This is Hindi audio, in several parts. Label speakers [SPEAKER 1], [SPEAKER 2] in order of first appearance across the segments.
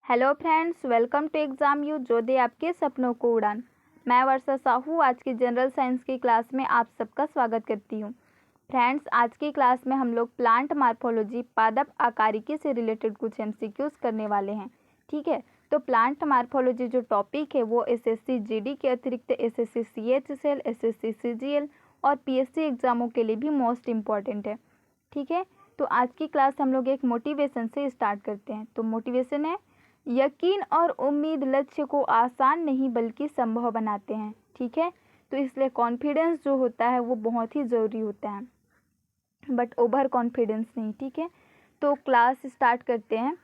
[SPEAKER 1] Hello friends, welcome to exam you जो दे आपके सपनों को उड़ान। मैं वर्षा साहू आज की जनरल साइंस की क्लास में आप सबका स्वागत करती हूँ। फ्रेंड्स, आज की क्लास में हम लोग प्लांट मार्फोलॉजी पादप आकारिकी से रिलेटेड कुछ एमसीक्यूज करने वाले हैं। ठीक है, तो प्लांट मार्फोलॉजी जो टॉपिक है वो एसएससी जीडी के अतिरिक्त एसएससी सीएचएसएल, एसएससी सीजीएल और पीएससी एग्जामों के लिए भी मोस्ट इम्पॉर्टेंट है। ठीक है, तो आज की क्लास हम लोग एक मोटिवेशन से स्टार्ट करते हैं। तो मोटिवेशन है, यकीन और उम्मीद लक्ष्य को आसान नहीं बल्कि संभव बनाते हैं। ठीक है, तो इसलिए कॉन्फिडेंस जो होता है वो बहुत ही ज़रूरी होता है, बट ओवर कॉन्फिडेंस नहीं। ठीक है, तो क्लास स्टार्ट करते हैं।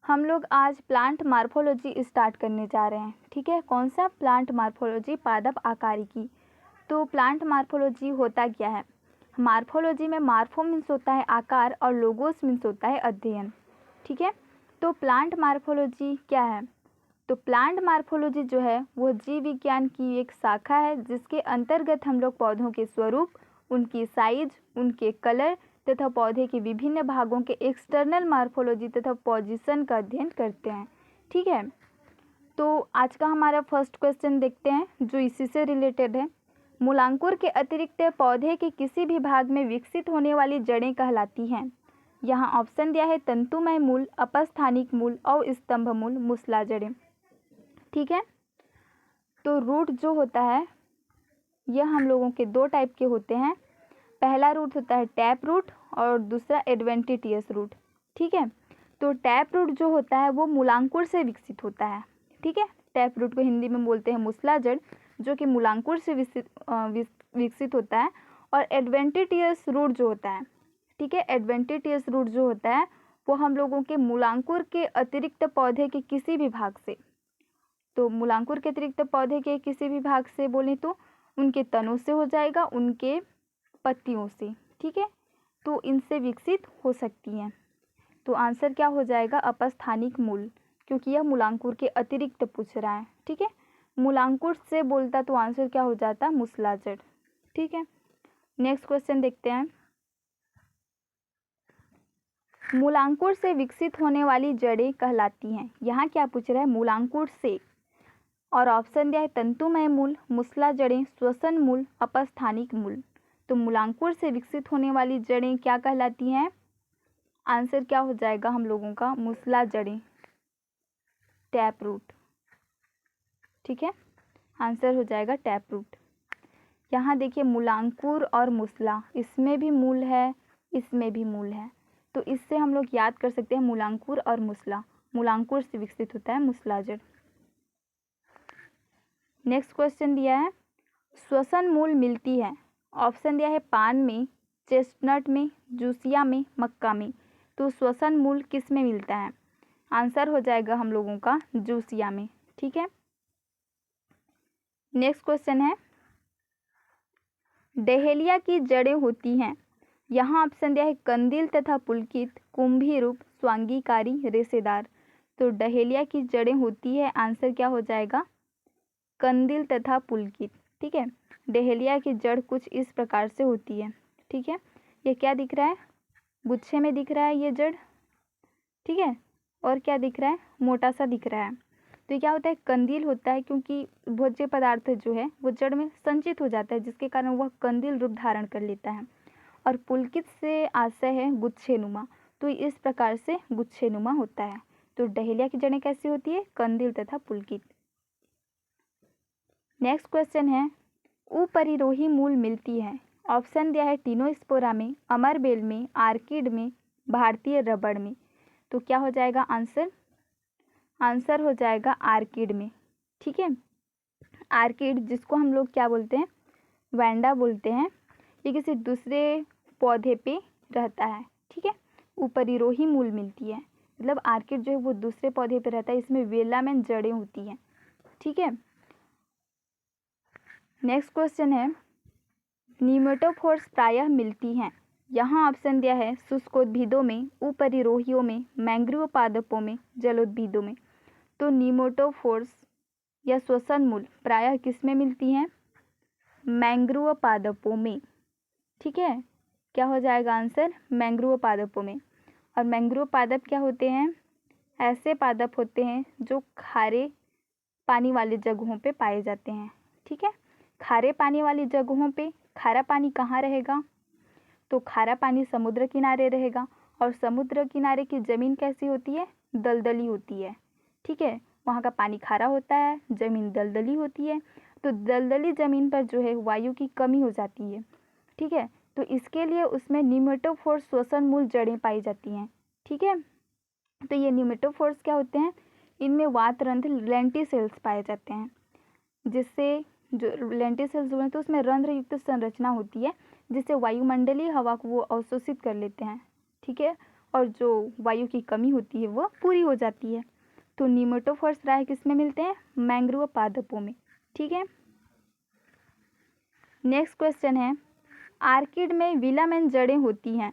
[SPEAKER 1] हम लोग आज प्लांट मार्फोलॉजी स्टार्ट करने जा रहे हैं। ठीक है, कौन सा? प्लांट मार्फोलॉजी पादप आकारिकी। तो प्लांट मार्फोलॉजी होता क्या है? मार्फोलॉजी में मार्फो मीन्स होता है आकार और लोगोस मीन्स होता है अध्ययन। ठीक है, तो प्लांट मार्फोलॉजी क्या है? तो प्लांट मार्फोलॉजी जो है वो जीव विज्ञान की एक शाखा है जिसके अंतर्गत हम लोग पौधों के स्वरूप, उनकी साइज, उनके कलर तथा पौधे के विभिन्न भागों के एक्सटर्नल मार्फोलॉजी तथा पोजीशन का अध्ययन करते हैं। ठीक है, तो आज का हमारा फर्स्ट क्वेश्चन देखते हैं जो इसी से रिलेटेड है। मूलांकुर के अतिरिक्त पौधे के किसी भी भाग में विकसित होने वाली जड़ें कहलाती हैं। यहाँ ऑप्शन दिया है तंतुमय मूल, अपस्थानिक मूल और स्तंभ मूल, मूसला जड़ें। ठीक है, तो रूट जो होता है यह हम लोगों के दो टाइप के होते हैं। पहला रूट होता है टैप रूट और दूसरा एडवेंटिटियस रूट। ठीक है, तो टैप रूट जो होता है वो मूलांकुर से विकसित होता है। ठीक है, टैप रूट को हिंदी में बोलते हैं मूसला जड़, जो कि मूलांकुर से विकसित होता है। और एडवेंटिटियस रूट जो होता है, ठीक है, एडवेंटिटियस रूट जो होता है वो हम लोगों के मूलांकुर के अतिरिक्त पौधे के किसी भी भाग से, तो मूलांकुर के अतिरिक्त पौधे के किसी भी भाग से बोलें तो उनके तनों से हो जाएगा, उनके पत्तियों से। ठीक है, तो इनसे विकसित हो सकती हैं। तो आंसर क्या हो जाएगा? अपस्थानिक मूल, क्योंकि यह मूलांकुर के अतिरिक्त पूछ रहा है। ठीक है, मूलांकुर से बोलता तो आंसर क्या हो जाता? मूसला जड़। ठीक है, नेक्स्ट क्वेश्चन देखते हैं। मूलांकुर से विकसित होने वाली जड़ें कहलाती हैं। यहाँ क्या पूछ रहा है? मूलांकुर से, और ऑप्शन दिया है तंतुमय मूल, मूसला जड़ें, श्वसन मूल, अपस्थानिक मूल। तो मूलांकुर से विकसित होने वाली जड़ें क्या कहलाती हैं? आंसर क्या हो जाएगा हम लोगों का? मूसला जड़ें, टैप रूट। ठीक है, आंसर हो जाएगा टैप रूट। यहाँ देखिए मूलांकुर और मूसला, इसमें भी मूल है, इसमें भी मूल है, तो इससे हम लोग याद कर सकते हैं मूलांकुर और मूसला। मूलांकुर से विकसित होता है मूसला जड़। नेक्स्ट क्वेश्चन दिया है, श्वसन मूल मिलती है। ऑप्शन दिया है पान में, चेस्टनट में, जूसिया में, मक्का में। तो श्वसन मूल किस में मिलता है? आंसर हो जाएगा हम लोगों का जूसिया में। ठीक है, नेक्स्ट क्वेश्चन है, डहेलिया की जड़ें होती हैं। यहाँ ऑप्शन दिया है कंदील तथा पुलकित, कुंभी रूप, स्वांगीकारी, रेशेदार। तो डहेलिया की जड़ें होती है, आंसर क्या हो जाएगा? कंदील तथा पुलकित। ठीक है, डहेलिया की जड़ कुछ इस प्रकार से होती है। ठीक है, ये क्या दिख रहा है? गुच्छे में दिख रहा है ये जड़। ठीक है, और क्या दिख रहा है? मोटा सा दिख रहा है। तो ये क्या होता है? कंदील होता है, क्योंकि भोज्य पदार्थ जो है वो जड़ में संचित हो जाता है, जिसके कारण वह कंदील रूप धारण कर लेता है। और पुलकित से आशय है गुच्छेनुमा, तो इस प्रकार से गुच्छेनुमा होता है। तो डहेलिया की जड़ें कैसी होती है? कंदील तथा पुलकित। नेक्स्ट क्वेश्चन है, उपरिरोही मूल मिलती है। ऑप्शन दिया है टीनोस्पोरा में, अमरबेल में, आर्किड में, भारतीय रबड़ में। तो क्या हो जाएगा आंसर? आंसर हो जाएगा आर्किड में। ठीक है, आर्किड जिसको हम लोग क्या बोलते हैं? वैंडा बोलते हैं। ये किसी दूसरे पौधे पे रहता है। ठीक है, उपरिरोही मूल मिलती है, मतलब आर्किड जो है वो दूसरे पौधे पे रहता है, इसमें वेलामेन जड़ें होती हैं। ठीक है, नेक्स्ट क्वेश्चन है, निमेटोफोर्स प्रायः मिलती हैं। यहाँ ऑप्शन दिया है शुष्कोद्भिदों में, उपरिरोहियों में, मैंग्रोव पादपों में, जलोद्भिदों में। तो निमेटोफोर्स या श्वसन मूल प्रायः किस में मिलती हैं? मैंग्रोव पादपों में। ठीक है, क्या हो जाएगा आंसर? मैंग्रोव पादपों में। और मैंग्रोव पादप क्या होते हैं? ऐसे पादप होते हैं जो खारे पानी वाली जगहों पे पाए जाते हैं। ठीक है, खारे पानी वाली जगहों पे खारा पानी कहाँ रहेगा? तो खारा पानी समुद्र किनारे रहेगा, और समुद्र किनारे की ज़मीन कैसी होती है? दलदली होती है। ठीक है, वहाँ का पानी खारा होता है, ज़मीन दलदली होती है। तो दलदली ज़मीन पर जो है वायु की कमी हो जाती है। ठीक है, तो इसके लिए उसमें निमेटोफोर्स श्वसन मूल जड़ें पाई जाती हैं। ठीक है, तो ये निमेटोफोर्स क्या होते हैं? इनमें वातरंध्र लेंटिसेल्स पाए जाते हैं, जिससे जो लेंटिसेल्स हुए तो उसमें रंध्र युक्त संरचना होती है, जिससे वायुमंडलीय हवा को वो अवशोषित कर लेते हैं। ठीक है, और जो वायु की कमी होती है वो पूरी हो जाती है। तो निमेटोफोर्स प्रायः किसमें मिलते हैं? मैंग्रोव पादपों में। ठीक है, नेक्स्ट क्वेश्चन है, आर्किड में विलामेन जड़ें होती हैं।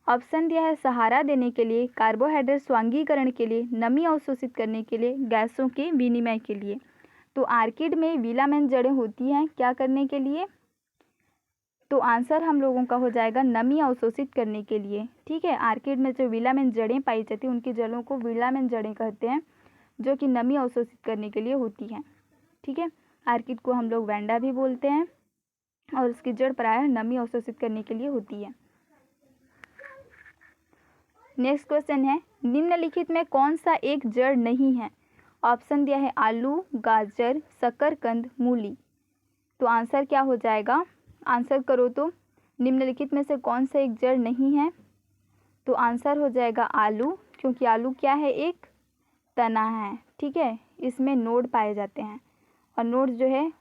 [SPEAKER 1] ऑप्शन दिया है सहारा देने के लिए, कार्बोहाइड्रेट स्वांगीकरण के लिए, नमी अवशोषित करने के लिए, गैसों के विनिमय के लिए। तो आर्किड में विलामेन जड़ें होती हैं क्या करने के लिए? तो आंसर हम लोगों का हो जाएगा नमी अवशोषित करने के लिए। ठीक है, आर्किड में जो विलामेन जड़ें पाई जाती हैं उनकी जड़ों को विलामेन जड़ें कहते हैं, जो कि नमी अवशोषित करने के लिए होती हैं। ठीक है, आर्किड को हम लोग वैंडा भी बोलते हैं, और उसकी जड़ प्रायः नमी अवशोषित करने के लिए होती है। नेक्स्ट क्वेश्चन है, निम्नलिखित में कौन सा एक जड़ नहीं है? ऑप्शन दिया है आलू, गाजर, शकरकंद, मूली। तो आंसर क्या हो जाएगा? आंसर करो तो निम्नलिखित में से कौन सा एक जड़ नहीं है? तो आंसर हो जाएगा आलू, क्योंकि आलू क्या है? एक तना है। ठीक है, इसमें नोड पाए जाते हैं, और नोड जो है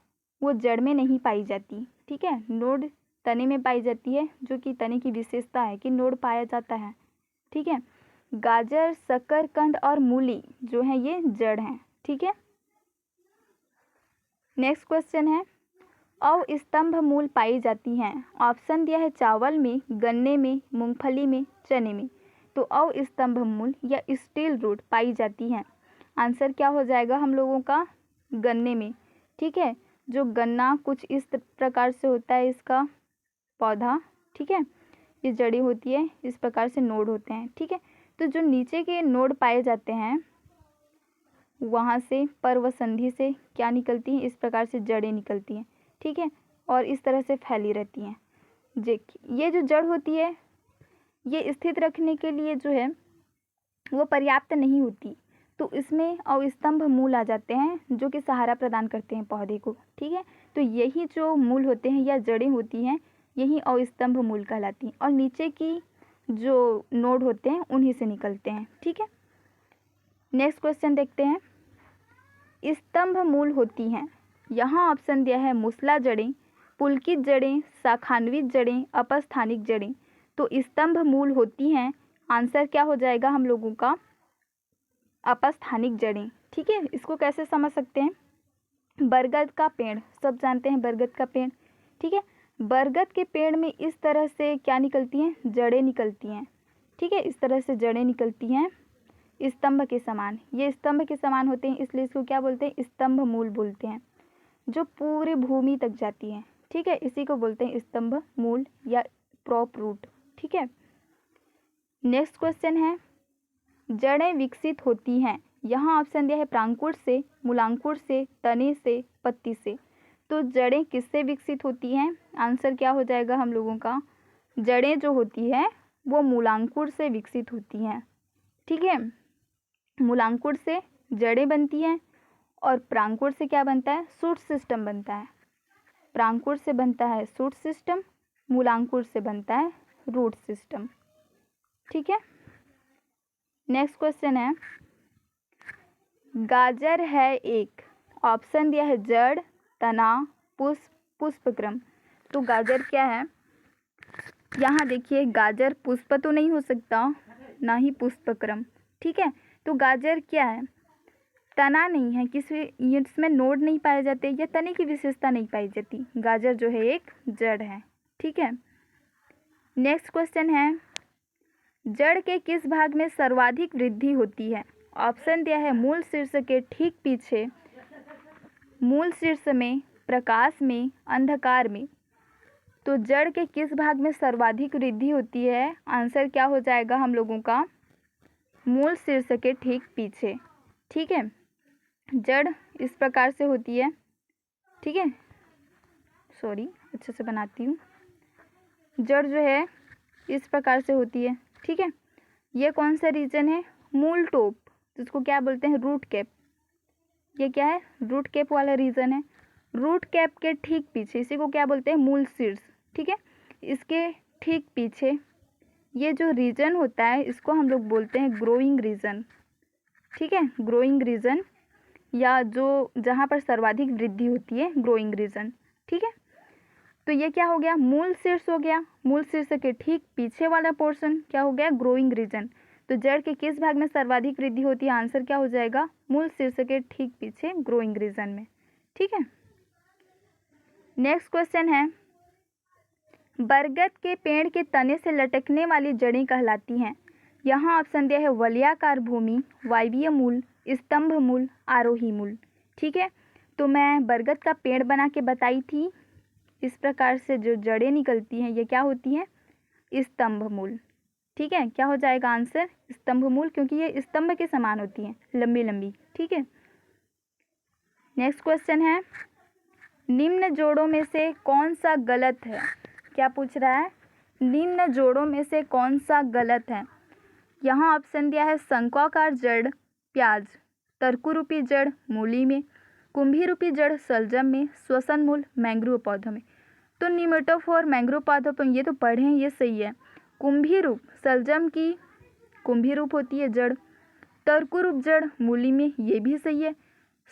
[SPEAKER 1] वो जड़ में नहीं पाई जाती। ठीक है, नोड तने में पाई जाती है, जो कि तने की विशेषता है कि नोड पाया जाता है। ठीक है, गाजर, शकरकंद और मूली जो है ये जड़ हैं। ठीक है, नेक्स्ट क्वेश्चन है, अवस्तंभ मूल पाई जाती हैं। ऑप्शन दिया है चावल में, गन्ने में, मूंगफली में, चने में। तो अवस्तंभ मूल या स्टील रूट पाई जाती हैं। आंसर क्या हो जाएगा हम लोगों का? गन्ने में। ठीक है, जो गन्ना कुछ इस प्रकार से होता है इसका पौधा। ठीक है, ये जड़ी होती है, इस प्रकार से नोड होते हैं। ठीक है, तो जो नीचे के नोड पाए जाते हैं वहाँ से पर्वसंधि से क्या निकलती हैं? इस प्रकार से जड़ें निकलती हैं। ठीक है, और इस तरह से फैली रहती हैं। ये जो जड़ होती है ये स्थित रखने के लिए जो है वो पर्याप्त नहीं होती, तो इसमें अवस्तंभ मूल आ जाते हैं, जो कि सहारा प्रदान करते हैं पौधे को। ठीक है, तो यही जो मूल होते हैं या जड़ें होती हैं यही अवस्तंभ मूल कहलाती हैं, और नीचे की जो नोड होते हैं उन्हीं से निकलते हैं। ठीक है, नेक्स्ट क्वेश्चन देखते हैं, स्तंभ मूल होती हैं। यहाँ ऑप्शन दिया है मूसला जड़ें, पुलकित जड़ें, शाखान्वित जड़ें, अपस्थानिक जड़ें। तो स्तंभ मूल होती हैं, आंसर क्या हो जाएगा हम लोगों का? अपस्थानिक जड़ें। ठीक है, इसको कैसे समझ सकते हैं? बरगद का पेड़, सब जानते हैं बरगद का पेड़। ठीक है, बरगद के पेड़ में इस तरह से क्या निकलती हैं? जड़ें निकलती हैं। ठीक है, इस तरह से जड़ें निकलती हैं स्तंभ के समान। ये स्तंभ के समान होते हैं, इसलिए इसको क्या बोलते हैं? स्तंभ मूल बोलते हैं, जो पूरी भूमि तक जाती है। ठीक है, इसी को बोलते हैं स्तंभ मूल या प्रॉप रूट। ठीक है, नेक्स्ट क्वेश्चन है, जड़ें विकसित होती हैं। यहाँ ऑप्शन दिया है प्रांकुर से, मूलांकुर से, तने से, पत्ती से। तो जड़ें किससे विकसित होती हैं? आंसर क्या हो जाएगा हम लोगों का? जड़ें जो होती है वो मूलांकुर से विकसित होती हैं। ठीक है, मूलांकुर से जड़ें बनती हैं, और प्रांकुर से क्या बनता है? शूट सिस्टम बनता है। प्रांकुर से बनता है शूट सिस्टम, मूलांकुर से बनता है रूट सिस्टम। ठीक है, नेक्स्ट क्वेश्चन है, गाजर है एक। ऑप्शन दिया है जड़, तना, पुष्प, पुष्पक्रम। तो गाजर क्या है? यहाँ देखिए, गाजर पुष्प तो नहीं हो सकता, ना ही पुष्पक्रम। ठीक है, तो गाजर क्या है? तना नहीं है, किसी इसमें नोड नहीं पाए जाते या तने की विशेषता नहीं पाई जाती। गाजर जो है एक जड़ है। ठीक है, नेक्स्ट क्वेश्चन है, जड़ के किस भाग में सर्वाधिक वृद्धि होती है? ऑप्शन दिया है मूल शीर्ष के ठीक पीछे, मूल शीर्ष में, प्रकाश में, अंधकार में। तो जड़ के किस भाग में सर्वाधिक वृद्धि होती है? आंसर क्या हो जाएगा हम लोगों का? मूल शीर्ष के ठीक पीछे। ठीक है, जड़ इस प्रकार से होती है। ठीक है, सॉरी, अच्छे से बनाती हूँ। जड़ जो है इस प्रकार से होती है। ठीक है, ये कौन सा रीजन है? मूल टॉप, जिसको क्या बोलते हैं? Root cap. ये क्या है? रूट कैप वाला रीजन है। रूट कैप के ठीक पीछे, इसी को क्या बोलते हैं? मूल शीर्ष। ठीक है, इसके ठीक पीछे ये जो रीजन होता है इसको हम लोग बोलते हैं ग्रोइंग रीजन। ठीक है, ग्रोइंग रीजन, या जो जहाँ पर सर्वाधिक वृद्धि होती है, ग्रोइंग रीजन। ठीक है, तो ये क्या हो गया? मूल शीर्ष हो गया। मूल शीर्ष के ठीक पीछे वाला पोर्शन क्या हो गया? Growing region. तो जड़ के किस भाग में सर्वाधिक वृद्धि होती है? आंसर क्या हो जाएगा? मूल शीर्ष के ठीक पीछे, ग्रोइंग रीजन में। ठीक है, नेक्स्ट क्वेश्चन है, बरगद के पेड़ के तने से लटकने वाली जड़ें कहलाती हैं। यहाँ ऑप्शन दिया है वलयाकार भूमि, वायवीय मूल, स्तंभ मूल, आरोही मूल। ठीक है, तो मैं बरगद का पेड़ बना के बताई थी, इस प्रकार से जो जड़ें निकलती हैं ये क्या होती हैं? स्तंभ मूल। ठीक है, क्या हो जाएगा आंसर? स्तंभ मूल, क्योंकि ये स्तंभ के समान होती हैं, लंबी लंबी। ठीक है, नेक्स्ट क्वेश्चन है, निम्न जोड़ों में से कौन सा गलत है? क्या पूछ रहा है? निम्न जोड़ों में से कौन सा गलत है? यहाँ ऑप्शन दिया है शंक्वाकार जड़ प्याज, तर्कुरूपी जड़ मूली में, कुंभी रूपी जड़ सलजम में, श्वसन मूल मैंग्रोव पौधों में। तो निमेटोफोर मैंग्रोव पौधों पर ये तो पढ़े हैं, ये सही है। कुंभी रूप सलजम की कुंभी रूप होती है जड़, तर्कुरूप जड़ मूली में, ये भी सही है।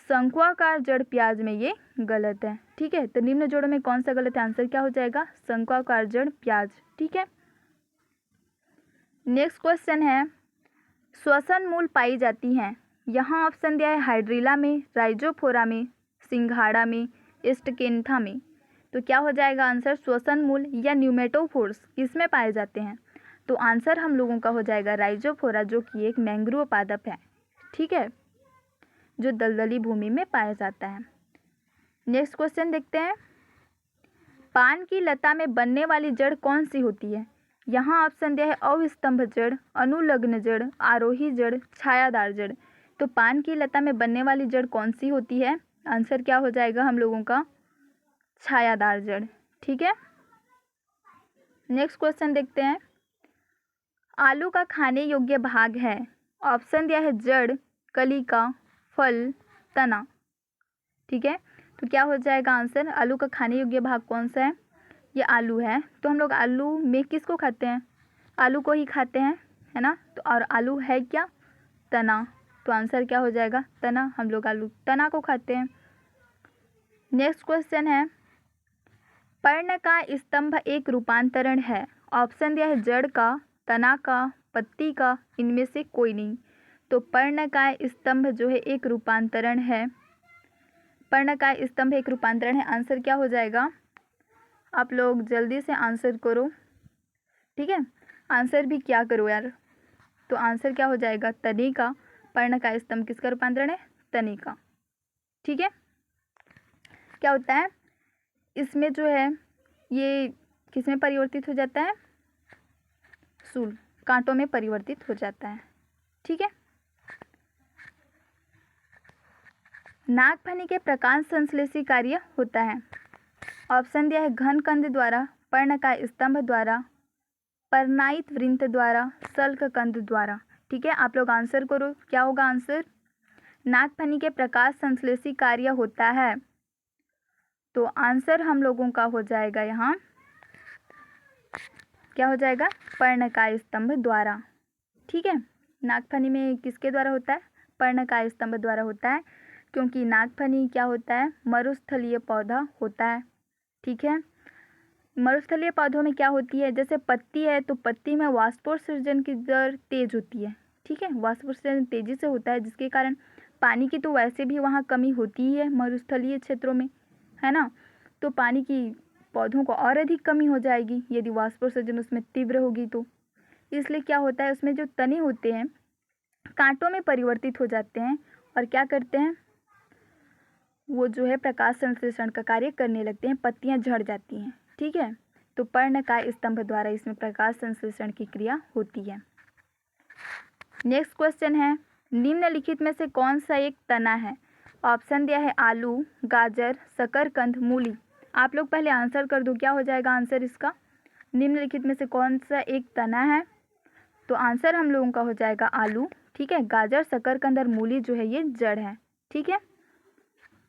[SPEAKER 1] शंक्वाकार जड़ प्याज में ये गलत है। ठीक है, तो निम्न जोड़ों में कौन सा गलत है? आंसर क्या हो जाएगा? शंक्वाकार जड़ प्याज। ठीक है, नेक्स्ट क्वेश्चन है, श्वसन मूल पाई जाती हैं। यहाँ ऑप्शन दिया है हाइड्रिला में, राइजोफोरा में, सिंघाड़ा में, एस्टकेन्था में। तो क्या हो जाएगा आंसर? श्वसन मूल या न्यूमेटोफोर्स किसमें पाए जाते हैं? तो आंसर हम लोगों का हो जाएगा राइजोफोरा, जो कि एक मैंग्रोव पादप है। ठीक है, जो दलदली भूमि में पाया जाता है। नेक्स्ट क्वेश्चन देखते हैं, पान की लता में बनने वाली जड़ कौन सी होती है? यहाँ ऑप्शन दिया है अवस्तंभ जड़, अनुलग्न जड़, आरोही जड़, छायादार जड़। तो पान की लता में बनने वाली जड़ कौन सी होती है? आंसर क्या हो जाएगा हम लोगों का? छायादार जड़। ठीक है, नेक्स्ट क्वेश्चन देखते हैं, आलू का खाने योग्य भाग है। ऑप्शन दिया है जड़, कलिका, फल, तना। ठीक है, तो क्या हो जाएगा आंसर? आलू का खाने योग्य भाग कौन सा है? ये आलू है। तो हम लोग आलू में किसको खाते हैं? आलू को ही खाते हैं, है ना। तो और आलू है क्या? तना। तो आंसर क्या हो जाएगा? तना। हम लोग आलू तना को खाते हैं। नेक्स्ट क्वेश्चन है, पर्ण का स्तंभ एक रूपांतरण है। ऑप्शन दिया है जड़ का, तना का, पत्ती का, इनमें से कोई नहीं। तो पर्ण का स्तंभ जो है एक रूपांतरण है। पर्ण का स्तंभ एक रूपांतरण है। आंसर क्या हो जाएगा? आप लोग जल्दी से आंसर करो। ठीक है, आंसर भी क्या करो यार। तो आंसर क्या हो जाएगा? तने का। पर्ण का स्तंभ किसका रूपांतरण है? तने का। ठीक है, क्या होता है इसमें जो है ये किसमें परिवर्तित हो जाता है? सूल, कांटों में परिवर्तित हो जाता है। ठीक है, नागफनी के प्रकाश संश्लेषी कार्य होता है। ऑप्शन दिया है घन कंद द्वारा, पर्ण का स्तंभ द्वारा, परनाइत वृंत द्वारा, सल्क कंद द्वारा। ठीक है, आप लोग आंसर करो, क्या होगा आंसर? नागफनी के प्रकाश संश्लेषी कार्य होता है। तो आंसर हम लोगों का हो जाएगा यहाँ, क्या हो जाएगा? पर्ण का स्तंभ द्वारा। ठीक है, नागफनी में किसके द्वारा होता है? पर्ण का स्तंभ द्वारा होता है, क्योंकि नागफनी क्या होता है? मरुस्थलीय पौधा होता है। ठीक है, मरुस्थलीय पौधों में क्या होती है? जैसे पत्ती है तो पत्ती में वाष्पोत्सर्जन की दर तेज होती है। ठीक है, वाष्पोत्सर्जन तेजी से होता है, जिसके कारण पानी की तो वैसे भी वहाँ कमी होती ही है मरुस्थलीय क्षेत्रों में, है ना। तो पानी की पौधों को और अधिक कमी हो जाएगी यदि वाष्पोत्सर्जन उसमें तीव्र होगी तो। इसलिए क्या होता है, उसमें जो तने होते हैं कांटों में परिवर्तित हो जाते हैं और क्या करते हैं, वो जो है प्रकाश संश्लेषण का कार्य करने लगते हैं, पत्तियां झड़ जाती हैं। ठीक है, तो पर्ण का स्तंभ द्वारा इसमें प्रकाश संश्लेषण की क्रिया होती है। नेक्स्ट क्वेश्चन है, निम्नलिखित में से कौन सा एक तना है? ऑप्शन दिया है आलू, गाजर, शकरकंद, मूली। आप लोग पहले आंसर कर दो, क्या हो जाएगा आंसर इसका? निम्नलिखित में से कौन सा एक तना है? तो आंसर हम लोगों का हो जाएगा आलू। ठीक है, गाजर, शकरकंद और मूली जो है ये जड़ है। ठीक है,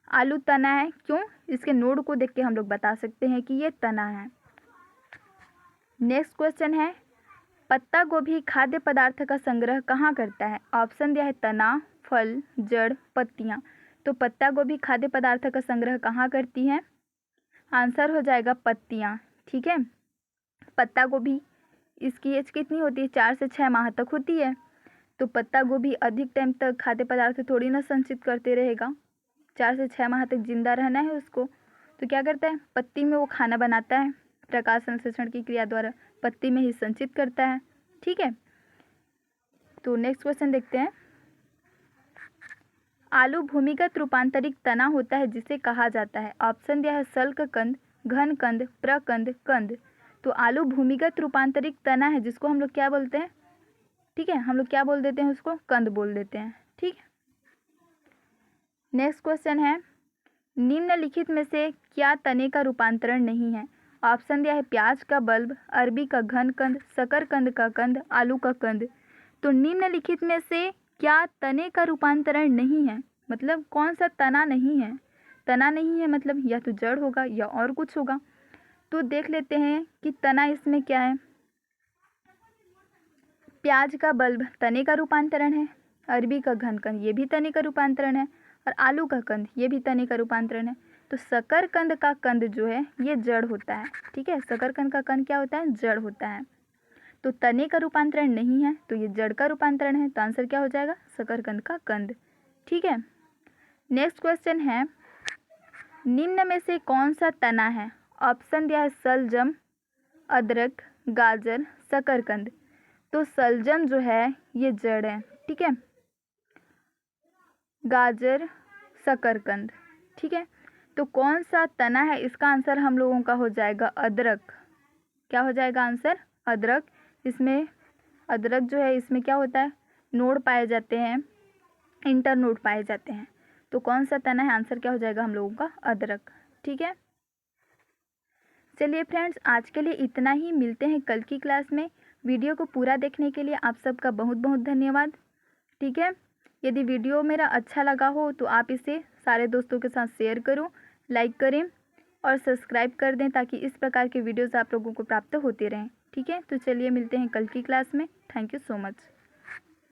[SPEAKER 1] आलू तना है, क्यों? इसके नोड को देख के हम लोग बता सकते हैं कि ये तना है। नेक्स्ट क्वेश्चन है, पत्ता गोभी खाद्य पदार्थ का संग्रह कहाँ करता है? ऑप्शन दिया है तना, फल, जड़, पत्तियाँ। तो पत्ता गोभी खाद्य पदार्थ का संग्रह कहाँ करती है? आंसर हो जाएगा पत्तियाँ। ठीक है, पत्ता गोभी इसकी एज कितनी होती है? 4 से 6 माह तक होती है। तो पत्ता गोभी अधिक टाइम तक खाद्य पदार्थ थोड़ी ना संचित करते रहेगा, 4 से 6 माह तक जिंदा रहना है उसको। तो क्या करता है, पत्ती में वो खाना बनाता है, प्रकाश संश्लेषण की क्रिया द्वारा पत्ती में ही संचित करता है। ठीक है, तो नेक्स्ट क्वेश्चन देखते हैं। आलू भूमिगत रूपांतरित तना होता है जिसे कहा जाता है? ऑप्शन दिया है शल्ककंद, घनकंद, प्रकंद, कंद। तो आलू भूमिगत रूपांतरित तना है जिसको हम लोग क्या बोलते हैं? ठीक है, हम लोग क्या बोल देते हैं उसको? कंद बोल देते हैं। ठीक है, नेक्स्ट क्वेश्चन है, निम्नलिखित में से क्या तने का रूपांतरण नहीं है? ऑप्शन दिया है प्याज का बल्ब, अरबी का घनकंद, शकरकंद का कंद, आलू का कंद। तो निम्नलिखित में से क्या तने का रूपांतरण नहीं है? मतलब कौन सा तना नहीं है? तना नहीं है मतलब या तो जड़ होगा या और कुछ होगा। तो देख लेते हैं कि तना इसमें क्या है। प्याज का बल्ब तने का रूपांतरण है, अरबी का घनकंद ये भी तने का रूपांतरण है, और आलू का कंद ये भी तने का रूपांतरण है। तो शकरकंद का कंद जो है ये जड़ होता है। ठीक है, शकरकंद का कंद क्या होता है? जड़ होता है। तो तने का रूपांतरण नहीं है तो ये जड़ का रूपांतरण है। तो आंसर क्या हो जाएगा? शकरकंद का कंद। ठीक है, नेक्स्ट क्वेश्चन है, निम्न में से कौन सा तना है? ऑप्शन दिया है शलजम, अदरक, गाजर, शकरकंद। तो शलजम जो है ये जड़ है। ठीक है, गाजर, शकरकंद। ठीक है, तो कौन सा तना है? इसका आंसर हम लोगों का हो जाएगा अदरक। क्या हो जाएगा आंसर? अदरक। इसमें अदरक जो है इसमें क्या होता है? नोड पाए जाते हैं, इंटर नोड पाए जाते हैं। तो कौन सा तना है? आंसर क्या हो जाएगा हम लोगों का? अदरक। ठीक है, चलिए फ्रेंड्स, आज के लिए इतना ही। मिलते हैं कल की क्लास में। वीडियो को पूरा देखने के लिए आप सबका बहुत बहुत धन्यवाद। ठीक है, यदि वीडियो मेरा अच्छा लगा हो तो आप इसे सारे दोस्तों के साथ शेयर करो, लाइक करें और सब्सक्राइब कर दें ताकि इस प्रकार के वीडियोस आप लोगों को प्राप्त होते रहें। ठीक है, तो चलिए मिलते हैं कल की क्लास में। Thank you so much.